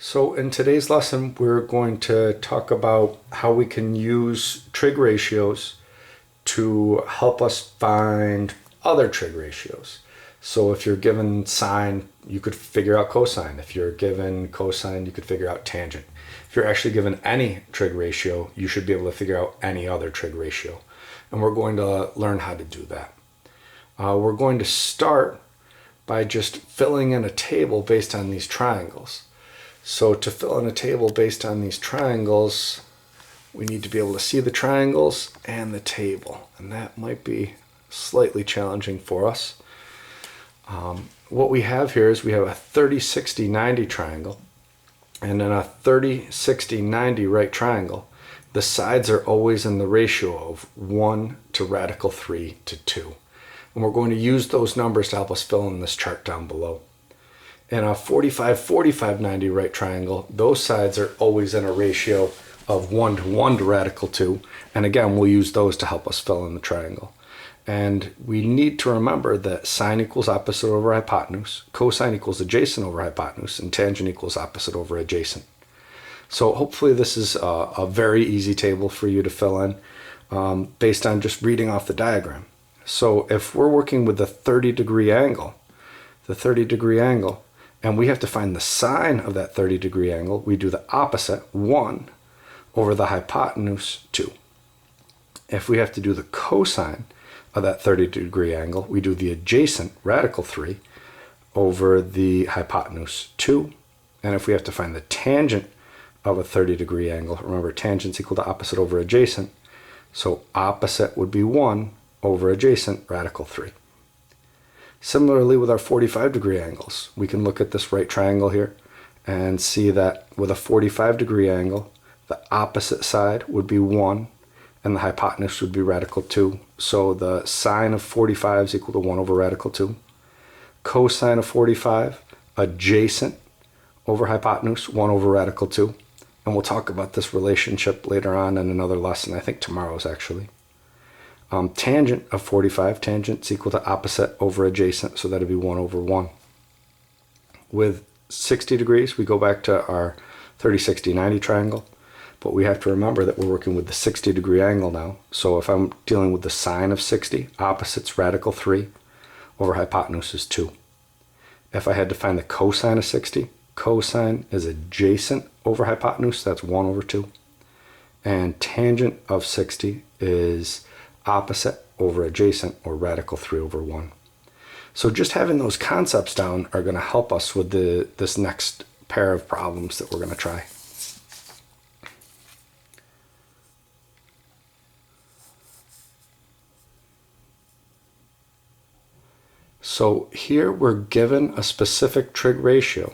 So in today's lesson, we're going to talk about how we can use trig ratios to help us find other trig ratios. So if you're given sine, you could figure out cosine. If you're given cosine, you could figure out tangent. If you're actually given any trig ratio, you should be able to figure out any other trig ratio. And we're going to learn how to do that. We're going to start by just filling in a table based on these triangles. So to fill in a table based on these triangles, we need to be able to see the triangles and the table. And that might be slightly challenging for us. What we have here is we have a 30, 60, 90 triangle. And in a 30, 60, 90 right triangle, the sides are always in the ratio of 1 to radical 3 to 2. And we're going to use those numbers to help us fill in this chart down below. In a 45, 45, 90 right triangle, those sides are always in a ratio of 1 to 1 to radical 2. And again, we'll use those to help us fill in the triangle. And we need to remember that sine equals opposite over hypotenuse, cosine equals adjacent over hypotenuse, and tangent equals opposite over adjacent. So hopefully this is a very easy table for you to fill in based on just reading off the diagram. So if we're working with the 30-degree angle, and we have to find the sine of that 30-degree angle, we do the opposite, 1, over the hypotenuse, 2. If we have to do the cosine of that 30-degree angle, we do the adjacent, radical 3, over the hypotenuse, 2. And if we have to find the tangent of a 30-degree angle, remember tangent's equal to opposite over adjacent, so opposite would be 1 over adjacent, radical 3. Similarly with our 45-degree angles, we can look at this right triangle here and see that with a 45-degree angle, the opposite side would be 1 and the hypotenuse would be radical 2. So the sine of 45 is equal to 1 over radical 2. Cosine of 45, adjacent over hypotenuse, 1 over radical 2. And we'll talk about this relationship later on in another lesson, I think tomorrow's actually. Tangent of 45, tangent is equal to opposite over adjacent, so that'd be 1 over 1. With 60 degrees, we go back to our 30, 60, 90 triangle, but we have to remember that we're working with the 60-degree angle now. So if I'm dealing with the sine of 60, opposite's radical 3 over hypotenuse is 2. If I had to find the cosine of 60, cosine is adjacent over hypotenuse, that's 1 over 2. And tangent of 60 is opposite over adjacent, or radical 3 over 1. So just having those concepts down are going to help us with this next pair of problems that we're going to try. So here we're given a specific trig ratio,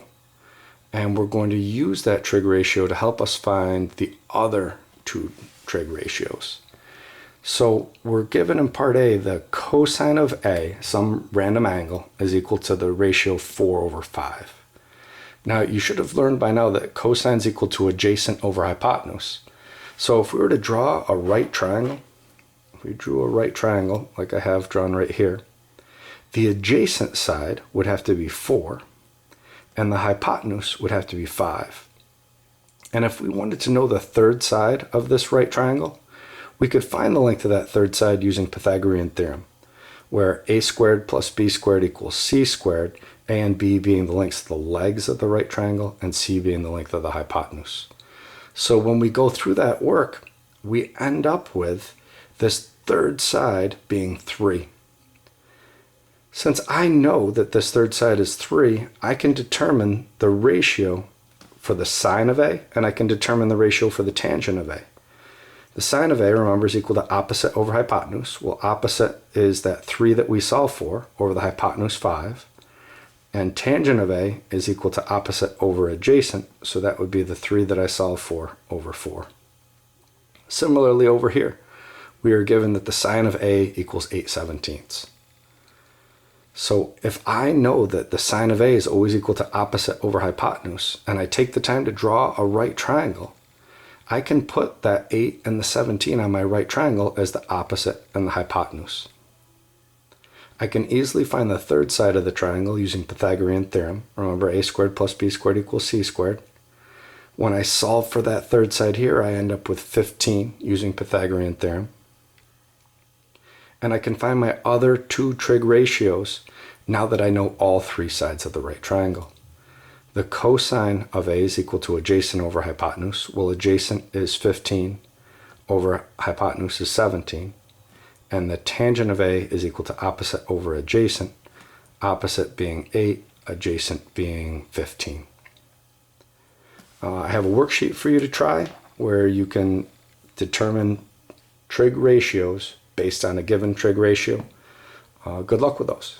and we're going to use that trig ratio to help us find the other two trig ratios. So we're given in part A the cosine of A, some random angle, is equal to the ratio 4 over 5. Now you should have learned by now that cosine is equal to adjacent over hypotenuse. So if we were to draw a right triangle, if we drew a right triangle like I have drawn right here, the adjacent side would have to be 4 and the hypotenuse would have to be 5. And if we wanted to know the third side of this right triangle, we could find the length of that third side using Pythagorean Theorem, where a squared plus b squared equals c squared, a and b being the lengths of the legs of the right triangle, and c being the length of the hypotenuse. So when we go through that work, we end up with this third side being 3. Since I know that this third side is 3, I can determine the ratio for the sine of a, and I can determine the ratio for the tangent of a. The sine of A, remember, is equal to opposite over hypotenuse. Well, opposite is that 3 that we solved for over the hypotenuse 5. And tangent of A is equal to opposite over adjacent, so that would be the 3 that I solved for over 4. Similarly over here, we are given that the sine of A equals 8/17. So if I know that the sine of A is always equal to opposite over hypotenuse, and I take the time to draw a right triangle, I can put that 8 and the 17 on my right triangle as the opposite and the hypotenuse. I can easily find the third side of the triangle using Pythagorean Theorem. Remember, a squared plus b squared equals c squared. When I solve for that third side here, I end up with 15 using Pythagorean Theorem. And I can find my other two trig ratios now that I know all three sides of the right triangle. The cosine of A is equal to adjacent over hypotenuse. Well, adjacent is 15 over hypotenuse is 17. And the tangent of A is equal to opposite over adjacent, opposite being 8, adjacent being 15. I have a worksheet for you to try where you can determine trig ratios based on a given trig ratio. Good luck with those.